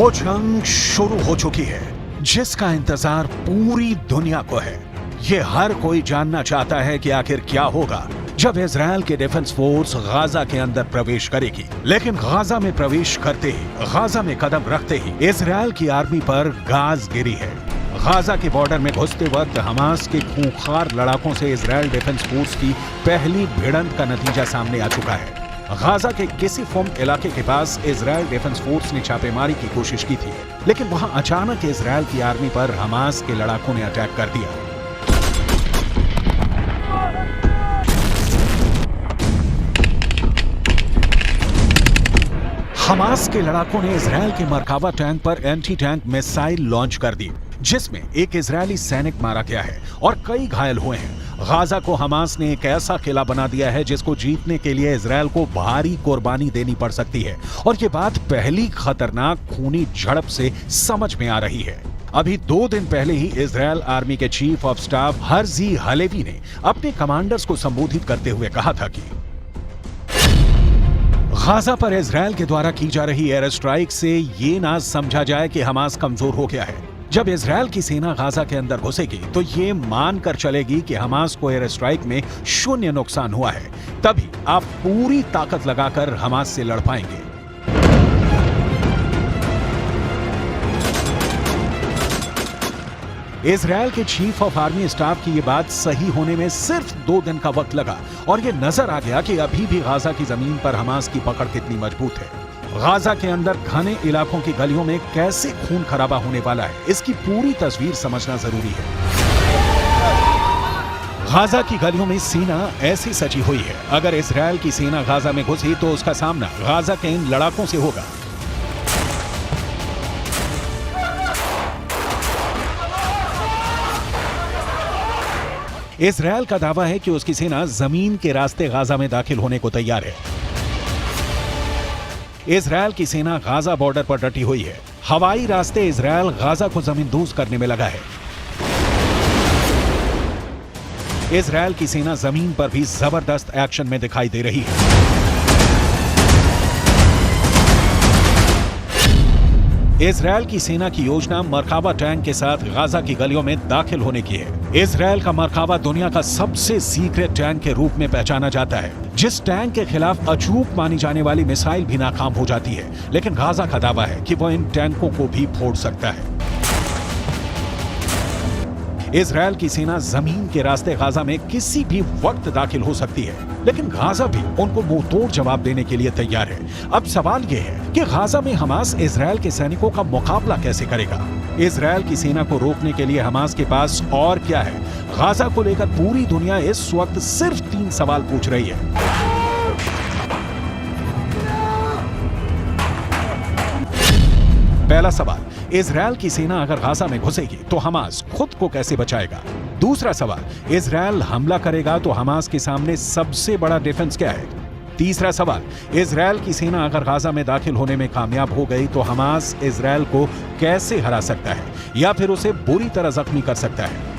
वो जंग शुरू हो चुकी है जिसका इंतजार पूरी दुनिया को है। ये हर कोई जानना चाहता है कि आखिर क्या होगा जब इजराइल के डिफेंस फोर्स गाजा के अंदर प्रवेश करेगी। लेकिन गाजा में प्रवेश करते ही, गाजा में कदम रखते ही इजराइल की आर्मी पर गाज गिरी है। गाजा के बॉर्डर में घुसते वक्त हमास के खूंखार लड़ाकों से इजराइल डिफेंस फोर्स की पहली भिड़ंत का नतीजा सामने आ चुका है। गाजा के किसीफोम इलाके के पास इजराइल डिफेंस फोर्स ने छापेमारी की कोशिश की थी, लेकिन वहां अचानक इजराइल की आर्मी पर हमास के लड़ाकों ने अटैक कर दिया। हमास के लड़ाकों ने इजराइल के मरकावा टैंक पर एंटी टैंक मिसाइल लॉन्च कर दी, जिसमें एक इजरायली सैनिक मारा गया है और कई घायल हुए हैं। गाजा को हमास ने एक ऐसा किला बना दिया है जिसको जीतने के लिए इजराइल को भारी कुर्बानी देनी पड़ सकती है, और ये बात पहली खतरनाक खूनी झड़प से समझ में आ रही है। अभी 2 दिन पहले ही इजराइल आर्मी के chief of staff Herzi Halevi ने अपने कमांडर्स को संबोधित करते हुए कहा था कि गाजा पर इजराइल के द्वारा की जा रही एयर स्ट्राइक से ये ना समझा जाए कि हमास कमजोर हो गया है। जब इजराइल की सेना गाजा के अंदर घुसेगी तो ये मानकर चलेगी कि हमास को एयर स्ट्राइक में 0 नुकसान हुआ है, तभी आप पूरी ताकत लगाकर हमास से लड़ पाएंगे। इजराइल के चीफ ऑफ आर्मी स्टाफ की ये बात सही होने में सिर्फ 2 दिन का वक्त लगा, और ये नजर आ गया कि अभी भी गाजा की जमीन पर हमास की पकड़ कितनी मजबूत है। गाजा के अंदर घने इलाकों की गलियों में कैसे खून खराबा होने वाला है, इसकी पूरी तस्वीर समझना जरूरी है। गाजा की गलियों में सेना ऐसी सजी हुई है, अगर इजराइल की सेना गाजा में घुसी तो उसका सामना गाजा के इन लड़ाकों से होगा। इजराइल का दावा है कि उसकी सेना जमीन के रास्ते गाजा में दाखिल होने को तैयार है। इजराइल की सेना गाजा बॉर्डर पर डटी हुई है। हवाई रास्ते इजराइल गाजा को जमींदोज करने में लगा है। इजराइल की सेना जमीन पर भी जबरदस्त एक्शन में दिखाई दे रही है। इजराइल की सेना की योजना मरकावा टैंक के साथ गाजा की गलियों में दाखिल होने की है। इजराइल का मरकावा दुनिया का सबसे सीक्रेट टैंक के रूप में पहचाना जाता है, जिस टैंक के खिलाफ अचूक मानी जाने वाली मिसाइल भी नाकाम हो जाती है। लेकिन गाजा का दावा है कि वह इन टैंकों को भी फोड़ सकता है। इजराइल की सेना जमीन के रास्ते गाजा में किसी भी वक्त दाखिल हो सकती है, लेकिन गाजा भी उनको मुंहतोड़ जवाब देने के लिए तैयार है। अब सवाल यह है कि गाजा में हमास इजराइल के सैनिकों का मुकाबला कैसे करेगा। इजराइल की सेना को रोकने के लिए हमास के पास और क्या है? गाजा को लेकर पूरी दुनिया इस वक्त सिर्फ 3 सवाल पूछ रही है। पहला सवाल, इजराइल की सेना अगर गाजा में घुसेगी तो हमास खुद को कैसे बचाएगा? दूसरा सवाल, इजराइल हमला करेगा तो हमास के सामने सबसे बड़ा डिफेंस क्या है? तीसरा सवाल, इजराइल की सेना अगर गाजा में दाखिल होने में कामयाब हो गई तो हमास इजराइल को कैसे हरा सकता है या फिर उसे बुरी तरह जख्मी कर सकता है?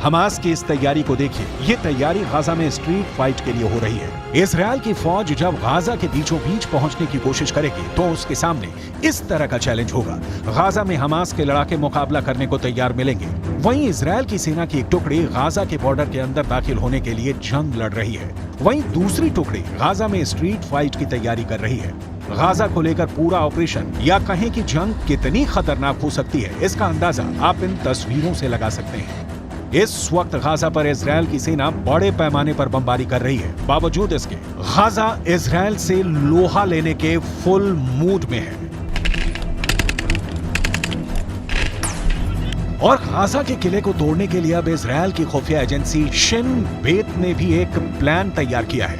हमास की इस तैयारी को देखिए। ये तैयारी गाजा में स्ट्रीट फाइट के लिए हो रही है। इजराइल की फौज जब गाजा के बीचों बीच पहुंचने की कोशिश करेगी तो उसके सामने इस तरह का चैलेंज होगा। गाजा में हमास के लड़ाके मुकाबला करने को तैयार मिलेंगे, वहीं इजराइल की सेना की एक टुकड़ी गाजा के बॉर्डर के अंदर दाखिल होने के लिए जंग लड़ रही है, वहीं दूसरी टुकड़ी गाजा में स्ट्रीट फाइट की तैयारी कर रही है। गाजा को लेकर पूरा ऑपरेशन या कहें कि जंग कितनी खतरनाक हो सकती है, इसका अंदाजा आप इन तस्वीरों से लगा सकते हैं। इस वक्त गाजा पर इजराइल की सेना बड़े पैमाने पर बमबारी कर रही है। बावजूद इसके गाजा इजराइल से लोहा लेने के फुल मूड में है। और गाजा के किले को तोड़ने के लिए अब इजराइल की खुफिया एजेंसी शिन बेत ने भी एक प्लान तैयार किया है।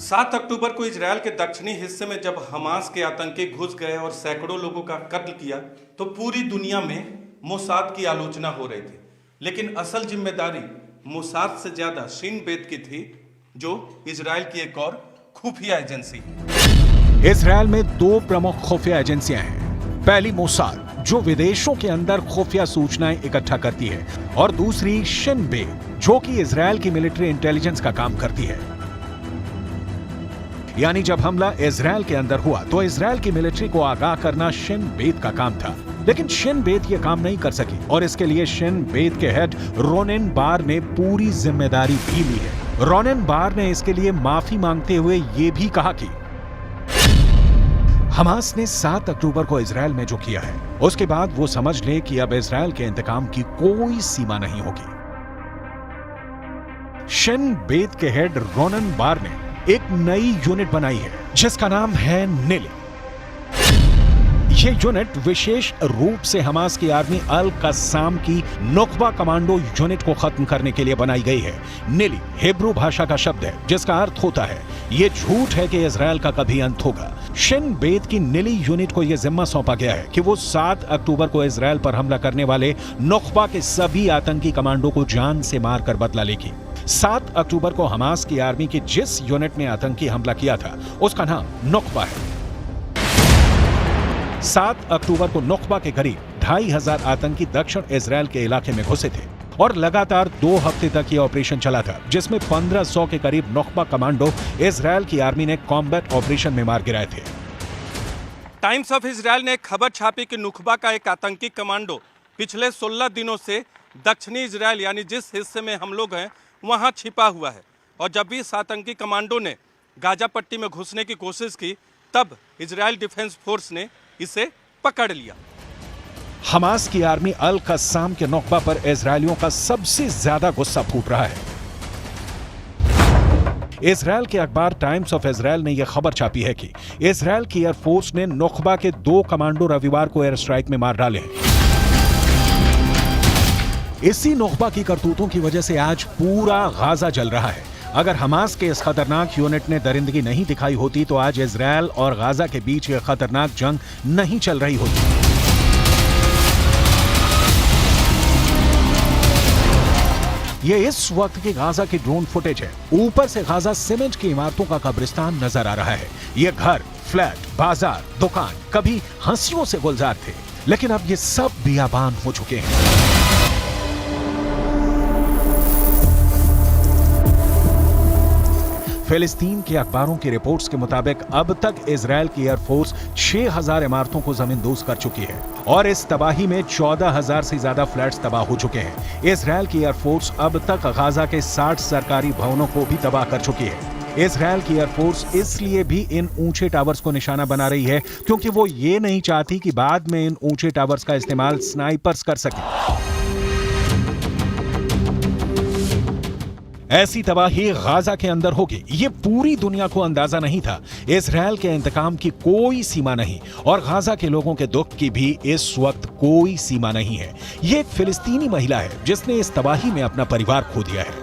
7 अक्टूबर को इजराइल के दक्षिणी हिस्से में जब हमास के आतंकी घुस गए और सैकड़ों लोगों का कत्ल किया तो पूरी दुनिया में मोसाद की आलोचना हो रही थी, लेकिन असल जिम्मेदारी मोसाद से ज्यादा शिन बेत की थी, जो इजराइल की एक और खुफिया एजेंसी। इजराइल में 2 प्रमुख खुफिया एजेंसियां हैं। पहली मोसाद, जो विदेशों के अंदर खुफिया सूचनाएं इकट्ठा करती है, और दूसरी शिन बेत जो कि इजरायल की मिलिट्री इंटेलिजेंस का काम करती है। यानी जब हमला इजरायल के अंदर हुआ तो इजरायल की मिलिट्री को आगाह करना शिन बेत का काम था, लेकिन शिन बेत यह काम नहीं कर सकी और इसके लिए शिन बेत के हेड रोनेन बार ने पूरी जिम्मेदारी भी ली है। रोनेन बार ने इसके लिए माफी मांगते हुए यह भी कहा कि हमास ने 7 अक्टूबर को इजरायल में जो किया है उसके बाद वो समझ ले कि अब इजरायल के इंतकाम की कोई सीमा नहीं होगी। शिन बेत के हेड रोनेन बार ने एक नई यूनिट बनाई है जिसका नाम है निली। यह यूनिट विशेष रूप से हमास की आर्मी अल कस्साम की नुकबा कमांडो यूनिट को खत्म करने के लिए बनाई गई है। निली हिब्रू भाषा का शब्द है जिसका अर्थ होता है यह झूठ है कि इजरायल का कभी अंत होगा। शिन बेत की निली यूनिट को यह जिम्मा सौंपा गया है कि वो 7 अक्टूबर को इजरायल पर हमला करने वाले नुकबा के सभी आतंकी कमांडो को जान से मारकर बदला लेगी। 7 अक्टूबर को हमास की आर्मी की जिस यूनिट ने आतंकी हमला किया था उसका नाम नुकबा है। 7 अक्टूबर को नुकबा के करीब 2500 आतंकी दक्षिण इजरायल के इलाके में घुसे थे और लगातार 2 हफ्ते तक यह ऑपरेशन चला था, जिसमें 1500 के करीब नुकबा कमांडो इजरायल की आर्मी ने कॉम्बैट ऑपरेशन में मार गिराए थे। टाइम्स ऑफ इजरायल ने खबर छापी कि नुकबा का एक आतंकी कमांडो पिछले 16 दिनों से दक्षिणी इजरायल यानी जिस हिस्से में हम लोग हैं वहां छिपा हुआ है, और जब भी इस आतंकी कमांडो ने गाजा पट्टी में घुसने की कोशिश की तब इजरायल डिफेंस फोर्स ने इसे पकड़ लिया। हमास की आर्मी अल कस्साम के नुकबा पर इजरायलियों का सबसे ज्यादा गुस्सा फूट रहा है। इजरायल के अखबार टाइम्स ऑफ इजरायल ने यह खबर छापी है कि इजरायल की एयरफोर्स ने नुकबा के 2 कमांडो रविवार को एयर स्ट्राइक में मार डाले हैं। इसी नुकबा की करतूतों की वजह से आज पूरा गाजा जल रहा है। अगर हमास के इस खतरनाक यूनिट ने दरिंदगी नहीं दिखाई होती तो आज इजरायल और गाजा के बीच यह खतरनाक जंग नहीं चल रही होती। ये इस वक्त की गाजा की ड्रोन फुटेज है। ऊपर से गाजा सीमेंट की इमारतों का कब्रिस्तान नजर आ रहा है। ये घर, फ्लैट, बाजार, दुकान कभी हंसियों से गुलजार थे, लेकिन अब ये सब बियाबान हो चुके हैं। फिलिस्तीन के अखबारों की रिपोर्ट्स के मुताबिक अब तक इजरायल की एयरफोर्स 6000 इमारतों को जमींदोज कर चुकी है और इस तबाही में 14000 से ज्यादा फ्लैट्स तबाह हो चुके हैं। इजरायल की एयरफोर्स अब तक गाजा के 60 सरकारी भवनों को भी तबाह कर चुकी है। इजरायल की एयरफोर्स इसलिए भी इन ऊंचे टावर्स को निशाना बना रही है क्योंकि वो ये नहीं चाहती कि बाद में इन ऊंचे टावर्स का इस्तेमाल स्नाइपर्स कर सकें। ऐसी तबाही गाजा के अंदर होगी, ये पूरी दुनिया को अंदाजा नहीं था। इजरायल के इंतकाम की कोई सीमा नहीं और गाजा के लोगों के दुख की भी इस वक्त कोई सीमा नहीं है। ये एक फिलिस्तीनी महिला है जिसने इस तबाही में अपना परिवार खो दिया है।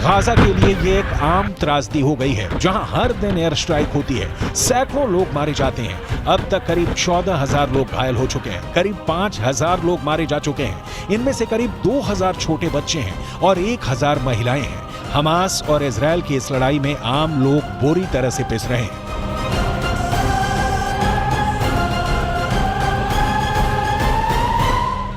गाजा के लिए ये एक आम त्रासदी हो गई है जहां हर दिन एयर स्ट्राइक होती है, सैकड़ों लोग मारे जाते हैं। अब तक करीब 14000 लोग घायल हो चुके हैं, करीब 5000 लोग मारे जा चुके हैं। इनमें से करीब 2000 छोटे बच्चे हैं और 1000 महिलाएं हैं। हमास और इजरायल की इस लड़ाई में आम लोग बुरी तरह से पिस रहे हैं।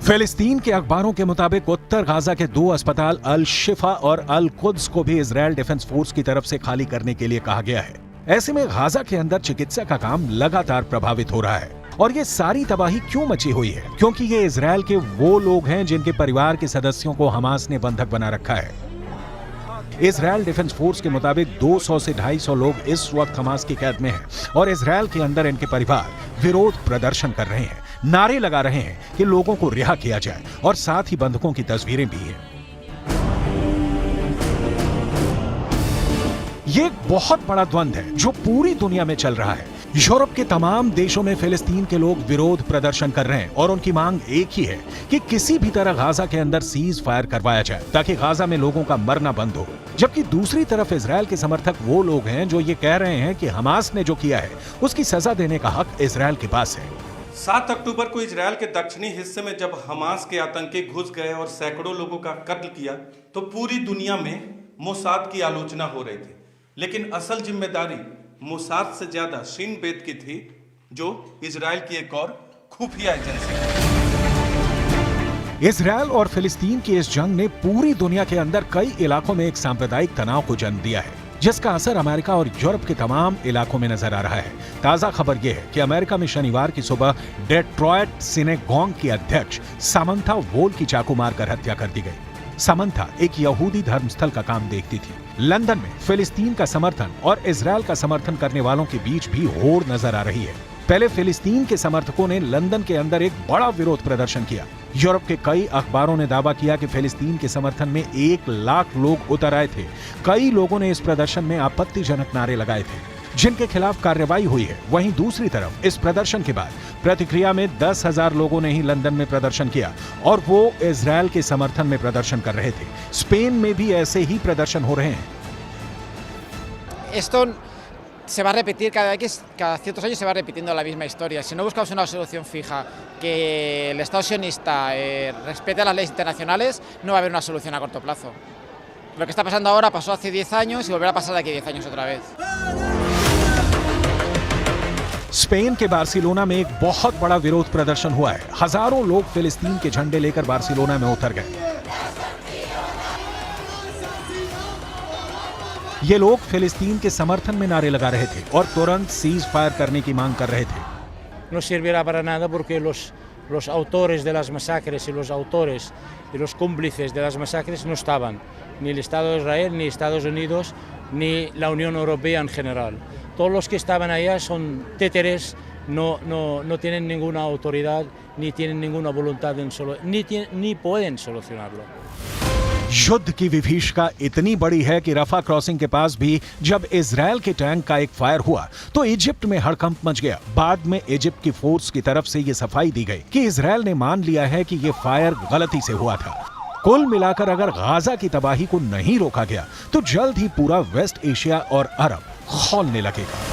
फिलिस्तीन के अखबारों के मुताबिक उत्तर गाजा के 2 अस्पताल अल शिफा और अल कुद्स को भी इजरायल डिफेंस फोर्स की तरफ से खाली करने के लिए कहा गया है। ऐसे में गाजा के अंदर चिकित्सा का काम लगातार प्रभावित हो रहा है। और ये सारी तबाही क्यों मची हुई है? क्योंकि ये इजराइल के वो लोग हैं जिनके परिवार के सदस्यों को हमास ने बंधक बना रखा है। इजराइल डिफेंस फोर्स के मुताबिक 200 से 250 लोग इस वक्त हमास की कैद में हैं और इजराइल के अंदर इनके परिवार विरोध प्रदर्शन कर रहे हैं, नारे लगा रहे हैं कि लोगों को रिहा किया जाए और साथ ही बंधकों की तस्वीरें भी हैं। ये एक बहुत बड़ा द्वंद्व है जो पूरी दुनिया में चल रहा है। यूरोप के तमाम देशों में फिलिस्तीन के लोग विरोध प्रदर्शन कर रहे हैं और उनकी मांग एक ही है कि किसी भी तरह गाजा के अंदर सीज फायर करवाया जाए ताकि गाजा में लोगों का मरना बंद हो। जबकि दूसरी तरफ इजराइल के समर्थक वो लोग हैं जो ये कह रहे हैं कि हमास ने जो किया है उसकी सजा देने का हक इजराइल के पास है। 7 अक्टूबर को इजराइल के दक्षिणी हिस्से में जब हमास के आतंकी घुस गए और सैकड़ों लोगों का कत्ल किया तो पूरी दुनिया में मोसाद की आलोचना हो रही थी, लेकिन असल जिम्मेदारी मोसाद से ज्यादा शिन बेत की थी, जो इजराइल की एक और खुफिया एजेंसी है। इजराइल और फिलिस्तीन की इस जंग ने पूरी दुनिया के अंदर कई इलाकों में एक सांप्रदायिक तनाव को जन्म दिया है, जिसका असर अमेरिका और यूरोप के तमाम इलाकों में नजर आ रहा है। ताजा खबर यह है कि अमेरिका में शनिवार की सुबह डेट्रॉयट सिनेगॉग की अध्यक्ष सामंथा वोल की चाकू मारकर हत्या कर दी गई। सामंथा एक यहूदी धर्मस्थल का काम देखती थी। लंदन में फिलिस्तीन का समर्थन और इजराइल का समर्थन करने वालों के बीच भी होड़ नजर आ रही है। पहले फिलिस्तीन के समर्थकों ने लंदन के अंदर एक बड़ा विरोध प्रदर्शन किया। यूरोप के कई अखबारों ने दावा किया कि फिलिस्तीन के समर्थन में 1 लाख लोग उतर आए थे। कई लोगों ने इस प्रदर्शन में आपत्तिजनक नारे लगाए थे, जिनके खिलाफ कार्रवाई हुई है। वहीं दूसरी तरफ इस प्रदर्शन के बाद प्रतिक्रिया में 10,000 लोगों ने ही लंदन में प्रदर्शन किया और वो इजराइल के समर्थन में प्रदर्शन कर रहे थे। स्पेन में भी ऐसे ही प्रदर्शन हो रहे हैं। Esto se va a repetir cada ciertos años, se va repitiendo la misma historia. Si no buscamos una solución fija, que el Estado sionista respete las leyes internacionales, no va a haber una solución a corto plazo. Lo que está pasando ahora pasó hace 10 años y volverá a pasar de aquí 10 años otra vez. Spain के Barcelona में एक बहुत बड़ा विरोध प्रदर्शन हुआ है। हजारों लोग फिलिस्तीन के झंडे लेकर बार्सिलोना में उतर गए। ये लोग फिलिस्तीन के समर्थन में नारे लगा रहे थे और तुरंत सीज फायर करने की मांग कर रहे थे। No servirá para nada porque los autores de las masacres y los autores y los cómplices de las masacres no estaban, ni el Estado de Israel, ni Estados Unidos, ni la Unión Europea en general. Todos los que estaban allá son títeres, no tienen ninguna autoridad, ni tienen ninguna voluntad ni pueden solucionarlo. युद्ध की विभीषिका इतनी बड़ी है कि रफा crossing के पास भी जब इजराइल के टैंक का एक फायर हुआ तो इजिप्ट में हड़कंप मच गया। बाद में इजिप्ट की फोर्स की तरफ से ये सफाई दी गई कि इजराइल ने मान लिया है कि ये फायर गलती से हुआ था। कुल मिलाकर अगर गाजा की तबाही को नहीं रोका गया तो जल्द ही पूरा वेस्ट एशिया और अरब खौलने लगेगा।